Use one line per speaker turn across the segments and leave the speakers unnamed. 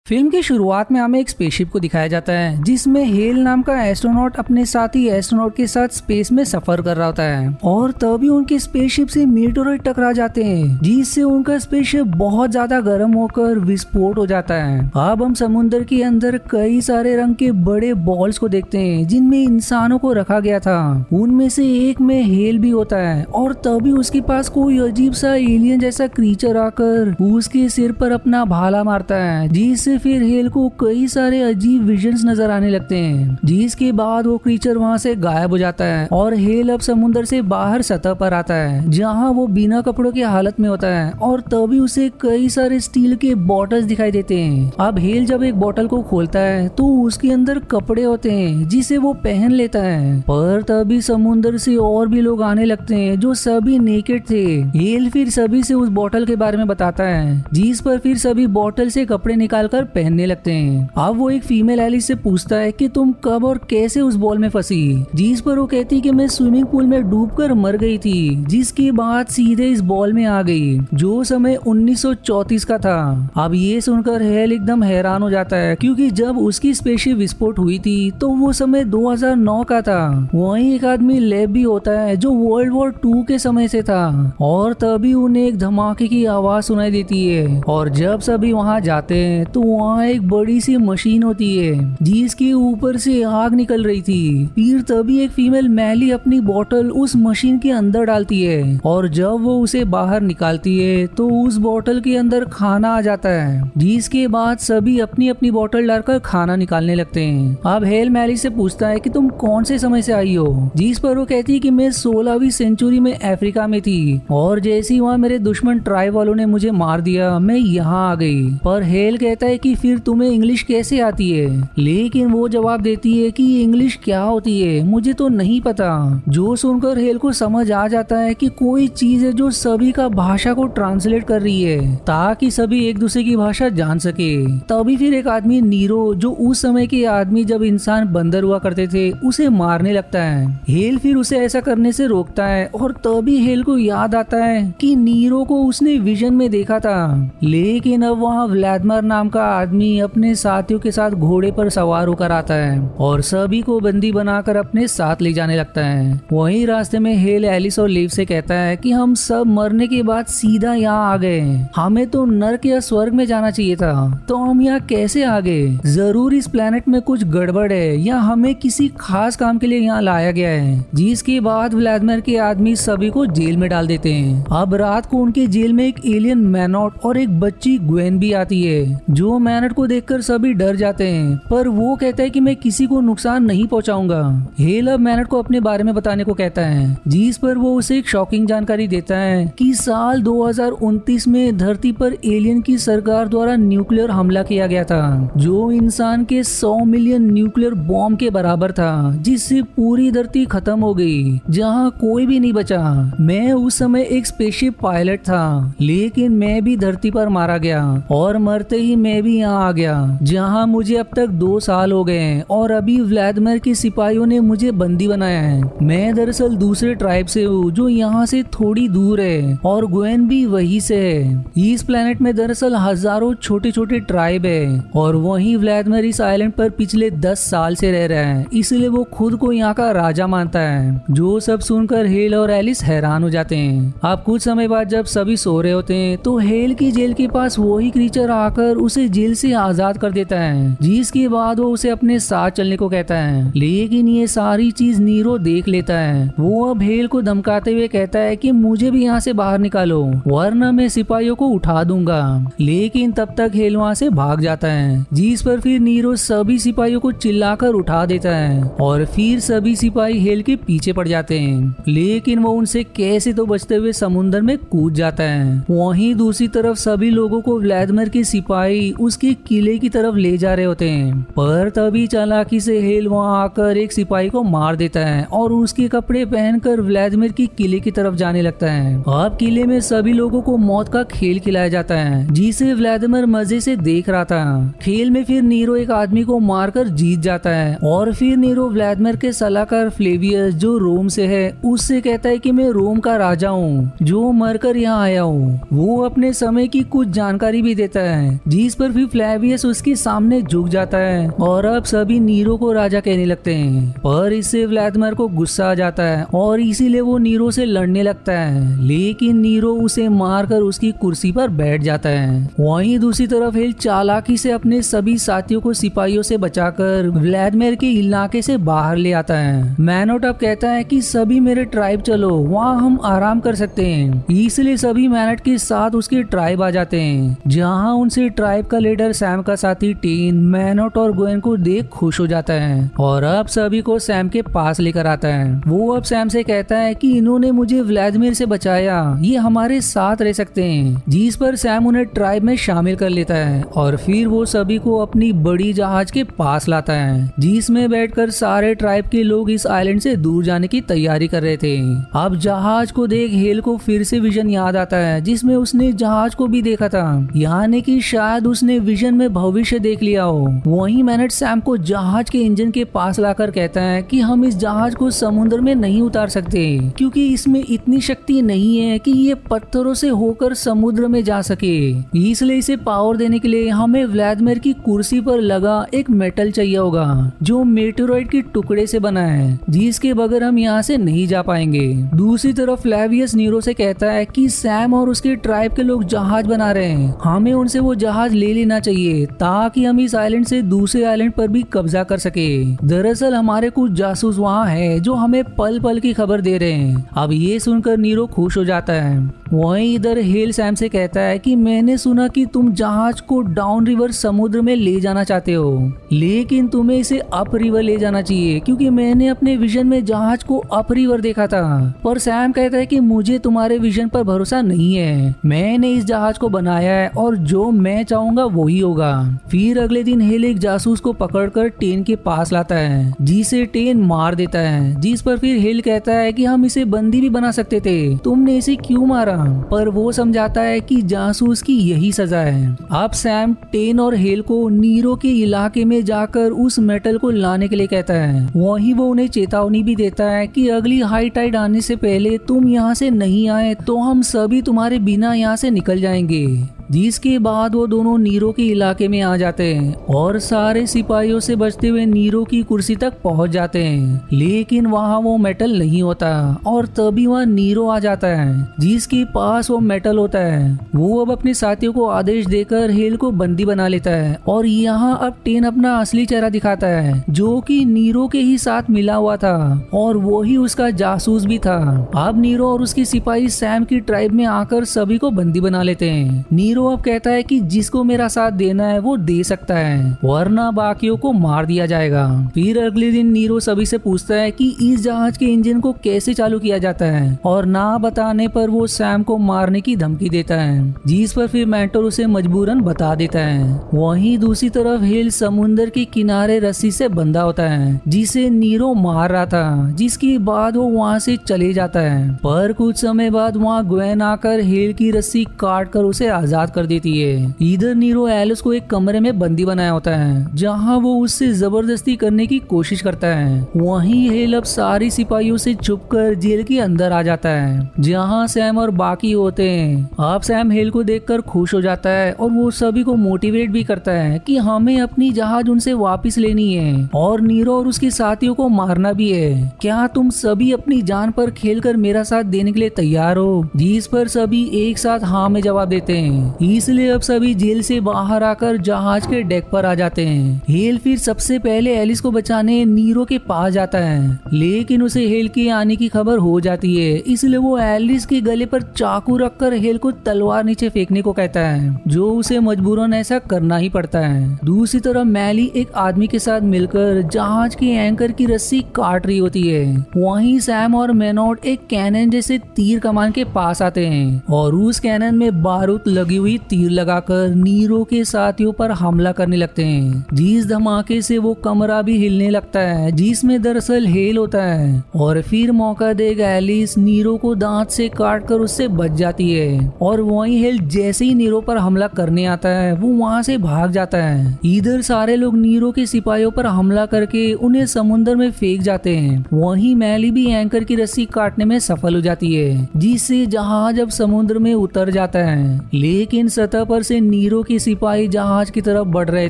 Film की शुरुआत में हमें एक स्पेसशिप को दिखाया जाता है जिसमें हेल नाम का एस्ट्रोनॉट अपने साथी एस्ट्रोनॉट के साथ स्पेस में सफर कर रहा होता है और तभी उनकी स्पेसशिप से मीटोराइड टकरा जाते हैं जिससे उनका स्पेसशिप बहुत ज्यादा गर्म होकर विस्फोट हो जाता है। अब हम समुद्र के अंदर कई सारे रंग के बड़े बॉल्स को देखते हैं जिनमें इंसानों को रखा गया था। उनमें से एक में हेल भी होता है और तभी उसके पास कोई अजीब सा एलियन जैसा क्रीचर आकर उसके सिर पर अपना भाला मारता है जिससे फिर हेल को कई सारे अजीब विजन्स नजर आने लगते हैं जिसके बाद वो क्रीचर वहां से गायब हो जाता है और हेल अब समुद्र से बाहर सतह पर आता है जहां वो बिना कपड़ों की हालत में होता है और तभी उसे कई सारे स्टील के बॉटल्स दिखाई देते हैं। अब हेल जब एक बोतल को खोलता है तो उसके अंदर कपड़े होते हैं जिसे वो पहन लेता है, पर तभी समुद्र से और भी लोग आने लगते हैं जो सभी नेकेड थे। हेल फिर सभी से उस बोतल के बारे में बताता है जिस पर फिर सभी बोतल से कपड़े निकालकर पहनने लगते हैं। अब वो एक फीमेल एलिस से पूछता है कि तुम कब और कैसे उस बॉल में फंसी, जिस पर वो कहती कि मैं स्विमिंग पूल में डूबकर मर गई थी, जिसके बाद सीधे इस बॉल में आ गई जो समय 1934 का था। अब ये सुनकर हेल एकदम हैरान हो जाता है क्योंकि जब उसकी स्पेसशिप विस्फोट हुई थी तो वो समय 2009 का था। वहीं एक आदमी लेब भी होता है जो वर्ल्ड वॉर 2 के समय से था और तभी उन्हें एक धमाके की आवाज सुनाई देती है और जब सभी वहां जाते हैं तो वहाँ एक बड़ी सी मशीन होती है जिसके ऊपर से आग निकल रही थी। फिर तभी एक फीमेल मैली अपनी बोतल उस मशीन के अंदर डालती है और जब वो उसे बाहर निकालती है तो उस बोतल के अंदर खाना आ जाता है जिसके बाद सभी अपनी अपनी बोतल डालकर खाना निकालने लगते हैं। अब हेल मैली से पूछता है कि तुम कौन से समय से आई हो, जिस पर वो कहती है कि मैं 16वीं सेंचुरी में अफ्रीका में थी और जैसे ही वहाँ मेरे दुश्मन ट्राइब वालों ने मुझे मार दिया मैं यहाँ आ गई। पर हेल कहता है कि फिर तुम्हें इंग्लिश कैसे आती है, लेकिन वो जवाब देती है कि इंग्लिश क्या होती है मुझे तो नहीं पता। जो सुनकर हेल को समझ आ जाता है कि कोई चीज है जो सभी का भाषा को ट्रांसलेट कर रही है ताकि सभी एक दूसरे की भाषा जान सके। तभी फिर एक आदमी नीरो जो उस समय के आदमी जब इंसान बंदर हुआ करते थे उसे मारने लगता है। हेल फिर उसे ऐसा करने से रोकता है और तभी हेल को याद आता है कि नीरो को उसने विजन में देखा था, लेकिन अब वहाँ व्लादिमीर नाम का आदमी अपने साथियों के साथ घोड़े पर सवार होकर आता है और सभी को बंदी बनाकर अपने साथ ले जाने लगता है। वहीं रास्ते में हेल एलिस और लीव से कहता है कि हम सब मरने के बाद सीधा यहाँ आ गए, हमें तो नर्क या स्वर्ग में जाना चाहिए था, तो हम यहाँ कैसे आ गए? जरूर इस प्लेनेट में कुछ गड़बड़ है या हमें किसी खास काम के लिए यहाँ लाया गया है। जिसके बाद व्लादिमीर के आदमी सभी को जेल में डाल देते हैं। अब रात को उनके जेल में एक एलियन मैनॉट और एक बच्ची ग्वेन भी आती है जो मैनॉट को देखकर सभी डर जाते हैं, पर वो कहता है कि मैं किसी को नुकसान नहीं पहुंचाऊंगा। हेल अब मैनॉट को अपने बारे में बताने को कहता है जिस पर वो उसे एक शॉकिंग जानकारी देता है कि साल 2029 में धरती पर एलियन की सरकार द्वारा न्यूक्लियर हमला किया गया था जो इंसान के 100 मिलियन न्यूक्लियर बॉम्ब के बराबर था, जिससे पूरी धरती खत्म हो गई जहाँ कोई भी नहीं बचा। मैं उस समय एक स्पेसशिप पायलट था, लेकिन मैं भी धरती पर मारा गया और मरते ही मैं भी यहाँ आ गया जहाँ मुझे अब तक 2 साल हो गए हैं और अभी व्लादिमीर के सिपाहियों ने मुझे बंदी बनाया है। मैं दरअसल दूसरे ट्राइब से हूँ जो यहाँ से थोड़ी दूर है और ग्वेन भी वहीं से है। इस प्लेनेट में दरअसल हजारों छोटे छोटे ट्राइब है और वहीं व्लादिमीर इस आइलैंड पर पिछले 10 साल से रह रहा है, इसलिए वो खुद को यहाँ का राजा मानता है। जो सब सुनकर हेल और एलिस हैरान हो जाते हैं। अब कुछ समय बाद जब सभी सो रहे होते हैं तो हेल की जेल के पास वही क्रीचर आकर उसे जेल से आजाद कर देता है, जिसके बाद वो उसे अपने साथ चलने को कहता है। लेकिन ये सारी चीज नीरो देख लेता है। वो अब हेल को धमकाते हुए कहता है कि मुझे भी यहाँ से बाहर निकालो वरना मैं सिपाहियों को उठा दूंगा, लेकिन तब तक हेल वहाँ से भाग जाता है, जिस पर फिर नीरो सभी सिपाहियों को चिल्लाकर उठा देता है और फिर सभी सिपाही हेल के पीछे पड़ जाते हैं, लेकिन वो उनसे कैसे तो बचते हुए समुद्र में कूद जाता है। वहीं दूसरी तरफ सभी लोगों को व्लादिमीर के सिपाही उसके किले की तरफ ले जा रहे होते हैं, पर तभी चालाकी से हेल वहां आकर एक सिपाही को मार देता है और उसके कपड़े पहनकर व्लादिमीर की किले की तरफ जाने लगता है। अब किले में सभी लोगों को मौत का खेल खिलाया जाता है जिसे व्लादिमीर मजे से देख रहा था। खेल में फिर नीरो एक आदमी को मारकर जीत जाता है और फिर नीरो व्लादिमीर के सलाहकार फ्लेवियस जो रोम से है उससे कहता है कि मैं रोम का राजा हूँ जो मरकर यहाँ आया हूँ। वो अपने समय की कुछ जानकारी भी देता है जिस पर फिर फ्लेवियस उसके सामने झुक जाता है और अब सभी नीरो को राजा कहने लगते हैं। पर इससे व्लादिमीर को गुस्सा आ जाता है और इसीलिए वो नीरो से लड़ने लगता है, लेकिन नीरो उसे मारकर उसकी कुर्सी पर बैठ जाता है। वहीं दूसरी तरफ हेल चालाकी से अपने सभी साथियों को सिपाहियों से बचाकर व्लादिमीर के इलाके से बाहर ले आता है। मैनोट अब कहता है कि सभी मेरे ट्राइब चलो, वहाँ हम आराम कर सकते हैं। इसलिए सभी मैनट के साथ उसके ट्राइब आ जाते हैं, जहाँ उनसे ट्राइब का लीडर सैम का साथी टेन मैनोट और ग्वेन को देख खुश हो जाता है और अब सभी को सैम के पास लेकर आता है। वो अब सैम से कहता है कि इन्होंने मुझे व्लादिमीर से बचाया, ये हमारे साथ रह सकते हैं। जिस पर सैम उन्हें ट्राइब में शामिल कर लेता है और फिर वो सभी को अपनी बड़ी जहाज के पास लाता है, जिसमें बैठकर सारे ट्राइब के लोग इस आइलैंड से दूर जाने की तैयारी कर रहे थे। अब जहाज को देख हेल को फिर से विजन याद आता है, जिसमें उसने जहाज को भी देखा था, यानी कि शायद उसने विजन में भविष्य देख लिया हो। वहीं मैनट सैम को जहाज के इंजन के पास लाकर कहता है कि हम इस जहाज को समुद्र में नहीं उतार सकते, क्योंकि इसमें इतनी शक्ति नहीं है कि ये पत्थरों से होकर समुद्र में जा सके। इसलिए इसे पावर देने के लिए हमें व्लादिमीर की कुर्सी पर लगा एक मेटल चाहिए होगा, जो मेटेरोइड के टुकड़े से बना है, जिसके बगैर हम यहाँ से नहीं जा पाएंगे। दूसरी तरफ फ्लेवियस नीरो से कहता है कि सैम और उसके ट्राइब के लोग जहाज बना रहे हैं, हमें उनसे वो जहाज ले लेना चाहिए ताकि हम इस आइलैंड से दूसरे आइलैंड पर भी कब्जा कर सके। दरअसल हमारे कुछ जासूस वहाँ है जो हमें पल पल की खबर दे रहे हैं। अब ये सुनकर नीरो खुश हो जाता है। वहीं इधर हेल सैम से कहता है कि मैंने सुना कि तुम जहाज को डाउन रिवर समुद्र में ले जाना चाहते हो, लेकिन तुम्हें इसे अप रिवर ले जाना चाहिए, क्योंकि मैंने अपने विजन में जहाज को अप रिवर देखा था। पर सैम कहता है कि मुझे तुम्हारे विजन पर भरोसा नहीं है, मैंने इस जहाज को बनाया है और जो मैं चाहूंगा वही होगा। फिर अगले दिन हेल एक जासूस को पकड़कर टेन के पास लाता है, जिसे टेन मार देता है। जिस पर फिर हेल कहता है कि हम इसे बंदी भी बना सकते थे, तुमने इसे क्यों मारा? पर वो समझाता है कि जासूस की यही सजा है। अब सैम टेन और हेल को नीरो के इलाके में जाकर उस मेटल को लाने के लिए कहता है। वहीं वो उन्हें चेतावनी भी देता है कि अगली हाई टाइड आने से पहले तुम यहाँ से नहीं आए तो हम सभी तुम्हारे बिना यहाँ से निकल जाएंगे। जिसके बाद वो दोनों नीरो के इलाके में आ जाते हैं और सारे सिपाहियों से बचते हुए नीरो की कुर्सी तक पहुंच जाते हैं, लेकिन वहां वो मेटल नहीं होता और तभी वहां नीरो आ जाता है, जिसके पास वो मेटल होता है। वो अब अपने साथियों को आदेश देकर हेल को बंदी बना लेता है और यहाँ अब टेन अपना असली चेहरा दिखाता है, जो कि नीरो के ही साथ मिला हुआ था और वो ही उसका जासूस भी था। अब नीरो और उसके सिपाही सैम की ट्राइब में आकर सभी को बंदी बना लेते हैं। नीरो अब कहता है कि जिसको मेरा साथ देना है वो दे सकता है, वरना बाकियों को मार दिया जाएगा। फिर अगले दिन नीरो सभी से पूछता है कि इस जहाज के इंजन को कैसे चालू किया जाता है, और ना बताने पर वो सैम को मारने की धमकी देता है, जिस पर फिर मेंटर उसे मजबूरन बता देता है। वहीं दूसरी तरफ हेल समुद्र के किनारे रस्सी से बंधा होता है, जिसे नीरो मार रहा था, जिसके बाद वो वहाँ से चले जाता है। पर कुछ समय बाद वहाँ ग्वेन आकर हेल की रस्सी काट कर उसे आजाद कर देती है। इधर नीरो एलिस को एक कमरे में बंदी बनाया होता है, जहां वो उससे जबरदस्ती करने की कोशिश करता है। वहीं हेल अब सारी सिपाहियों से छुपकर जेल के अंदर आ जाता है, जहां सैम और बाकी होते हैं। अब सैम हेल को देखकर खुश हो जाता है और वो सभी को मोटिवेट भी करता है कि हमें अपनी जहाज उनसे वापस लेनी है और नीरो और उसके साथियों को मारना भी है। क्या तुम सभी अपनी जान पर खेलकर मेरा साथ देने के लिए तैयार हो? जिस पर सभी एक साथ हाँ में जवाब देते हैं। इसलिए अब सभी जेल से बाहर आकर जहाज के डेक पर आ जाते हैं। हेल फिर सबसे पहले एलिस को बचाने नीरो के पास जाता है, लेकिन उसे हेल के आने की खबर हो जाती है, इसलिए वो एलिस के गले पर चाकू रखकर हेल को तलवार नीचे फेंकने को कहता है, जो उसे मजबूरन ऐसा करना ही पड़ता है। दूसरी तरफ मैली एक आदमी के साथ मिलकर जहाज के एंकर की रस्सी काट रही होती है। वहीं सैम और मैनोट एक कैनन जैसे तीर कमान के पास आते हैं और उस कैनन में बारूद लगी हुई तीर लगाकर नीरो के साथियों पर हमला करने लगते हैं, जिस धमाके से वो कमरा भी हिलने लगता है, जिसमें दरअसल हेल होता है। और फिर मौका देगा एलिस नीरो को दांत से काटकर उससे बच जाती है और वहीं हेल जैसे ही नीरो पर हमला करने आता है वो वहां से भाग जाता है। इधर सारे लोग नीरो के सिपाहियों पर हमला करके उन्हें समुद्र में फेंक जाते हैं। वहीं मैली भी एंकर की रस्सी काटने में सफल हो जाती है, जिससे जहाज अब समुद्र में उतर जाता है। लेकिन लेकिन सतह पर से नीरो के सिपाही जहाज की तरफ बढ़ रहे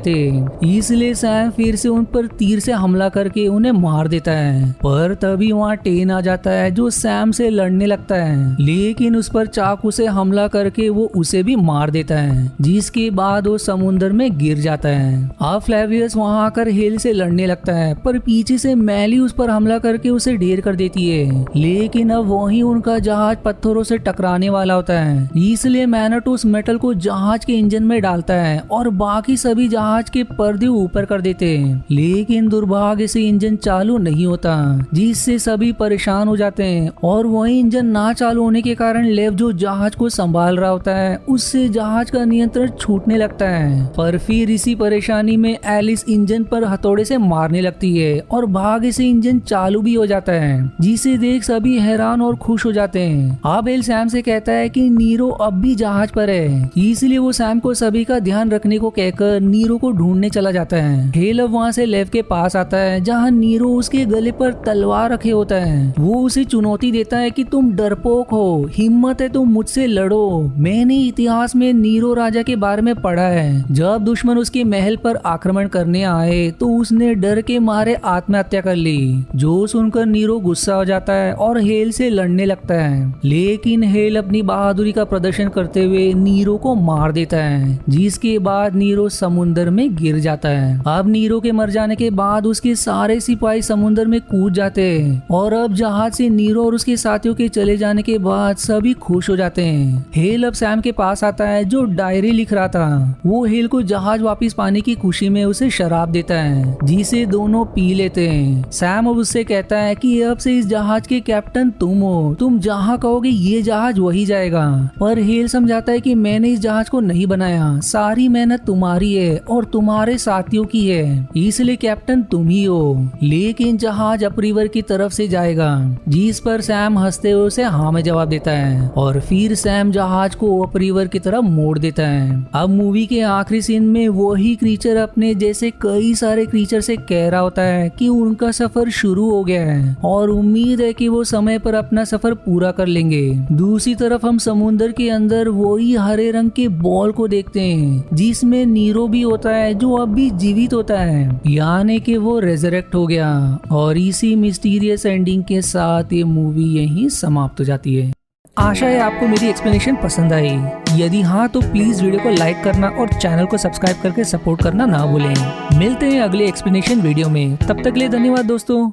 थे, इसलिए सैम फिर से उन पर तीर से हमला करके उन्हें मार देता है। पर तभी वहाँ टेन आ जाता है जो सैम से लड़ने लगता है, लेकिन उस पर चाकू से हमला करके वो उसे भी मार देता है, जिसके बाद वो समुद्र में गिर जाता है। अब फ्लेवियस वहाँ आकर हेल से लड़ने लगता है, पर पीछे से मैली उस पर हमला करके उसे ढेर कर देती है। लेकिन अब वहीं उनका जहाज पत्थरों से टकराने वाला होता है, इसलिए मैनट उस मेटल को जहाज के इंजन में डालता है और बाकी सभी जहाज के पर्दे ऊपर कर देते हैं। लेकिन दुर्भाग्य से इंजन चालू नहीं होता, जिससे सभी परेशान हो जाते हैं। और वही इंजन ना चालू होने के कारण लेव जो जहाज को संभाल रहा होता है, उससे जहाज का नियंत्रण छूटने लगता है। पर फिर इसी परेशानी में एलिस इंजन पर हथौड़े से मारने लगती है और भाग्य से इंजन चालू भी हो जाता है, जिसे देख सभी हैरान और खुश हो जाते हैं। अब एल सैम से कहता है कि नीरो अब भी जहाज पर है, इसलिए वो सैम को सभी का ध्यान रखने को कहकर नीरो को ढूंढने चला जाता है। हेल अब वहाँ से लेव के पास आता है, जहाँ नीरो उसके गले पर तलवार रखे होता है। वो उसे चुनौती देता है कि तुम डरपोक हो, हिम्मत है तो मुझसे लड़ो। मैंने इतिहास में नीरो राजा के बारे में पढ़ा है, जब दुश्मन उसके महल पर आक्रमण करने आए तो उसने डर के मारे आत्महत्या कर ली। जो सुनकर नीरो गुस्सा हो जाता है और हेल से लड़ने लगता है, लेकिन हेल अपनी बहादुरी का प्रदर्शन करते हुए नीरो को मार देता है, जिसके बाद नीरो समुद्र में गिर जाता है। अब नीरो के मर जाने के बाद उसके सारे सिपाही समुद्र में कूद जाते हैं और अब जहाज से नीरो और उसके साथियों के चले जाने के बाद सभी खुश हो जाते हैं। हेल अब सैम के पास आता है जो डायरी लिख रहा था। वो हेल को जहाज वापस पाने की खुशी में उसे शराब देता है, जिसे दोनों पी लेते हैं। सैम अब उससे कहता है कि अब से इस जहाज के कैप्टन तुम हो, तुम जहाँ कहोगे ये जहाज वही जाएगा। पर हेल समझाता है कि मैंने इस जहाज को नहीं बनाया, सारी मेहनत तुम्हारी है और तुम्हारे साथियों की है, इसलिए कैप्टन तुम ही हो। लेकिन जहाज अपरिवर की तरफ से जाएगा, जिस पर सैम हंसते हुए उसे हाँ में जवाब देता है और फिर सैम जहाज को अपरिवर की तरफ मोड़ देता है। अब मूवी के आखिरी सीन में वही क्रीचर अपने जैसे कई सारे क्रीचर से कह रहा होता है कि उनका सफर शुरू हो गया है और उम्मीद है कि वो समय पर अपना सफर पूरा कर लेंगे। दूसरी तरफ हम समुद्र के अंदर वही हरे रंग के बॉल को देखते हैं, जिसमें नीरो भी होता है जो अब भी जीवित होता है, यानी कि वो रेजरेक्ट हो गया। और इसी मिस्टीरियस एंडिंग के साथ ये मूवी यहीं समाप्त हो जाती है। आशा है आपको मेरी एक्सप्लेनेशन पसंद आई। यदि हाँ तो प्लीज वीडियो को लाइक करना और चैनल को सब्सक्राइब करके सपोर्ट करना ना भूलें। मिलते हैं अगले एक्सप्लेनेशन वीडियो में, तब तक के लिए धन्यवाद दोस्तों।